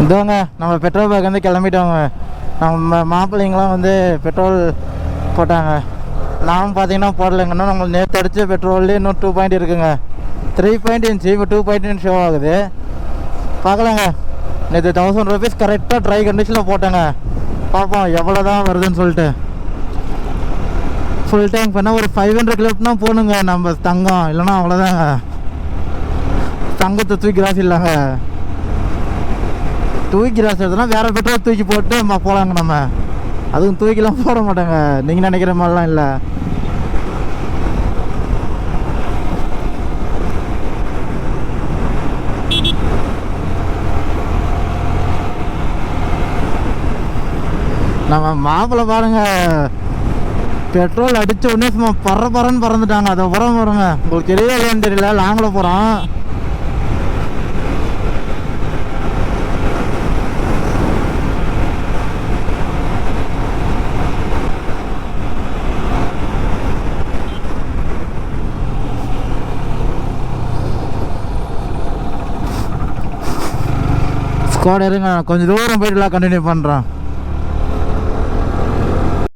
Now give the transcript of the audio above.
இதோங்க நம்ம petrol back வந்து கிளம்பிட்டோங்க. நம்ம மாப்பிள்ளைங்களாம் வந்து பெட்ரோல் போட்டாங்க. நானும் பார்த்தீங்கன்னா போடலைங்கன்னா நம்மளுக்கு நேற்று அடித்த பெட்ரோல்லே இன்னும் 2 பாயிண்ட் இருக்குங்க. 3 பாயிண்ட் இருந்துச்சு, இப்போ 2 பாயிண்ட் ஷோ ஆகுது. பார்க்கலாங்க. நேற்று 1000 rupees கரெக்டாக ட்ரை கண்டிஷனில் போட்டேங்க. பார்ப்போம் எவ்வளோ தான் வருதுன்னு சொல்லிட்டு. ஃபுல் டேங்க் பண்ணால் ஒரு 500 கிலோமீட்டர்னா போகணுங்க நம்ம தங்கம். இல்லைன்னா அவ்வளோதாங்க, தங்கத்தை தூக்கி ராசி இல்லைங்க. தூக்கி ராசி எடுத்தோன்னா வேறு பெட்ரோல் தூக்கி போட்டு போகலாங்க. நம்ம அதுவும் தூக்கிலாம் போட மாட்டாங்க, நீங்கள் நினைக்கிற மாதிரிலாம் இல்லை. நம்ம மாப்பிள்ளை பாருங்க, பெட்ரோல் அடித்த உடனே சும்மா பறன்னு பறந்துட்டாங்க. அதை உரம் வருங்க, உங்களுக்கு தெரியவே இல்லையான்னு தெரியல. லாங்கில் போகிறோம். ஸ்குவாட் இருங்க, கொஞ்சம் தூரம் போயிட்டுலாம் கண்டினியூ பண்ணுறோம்.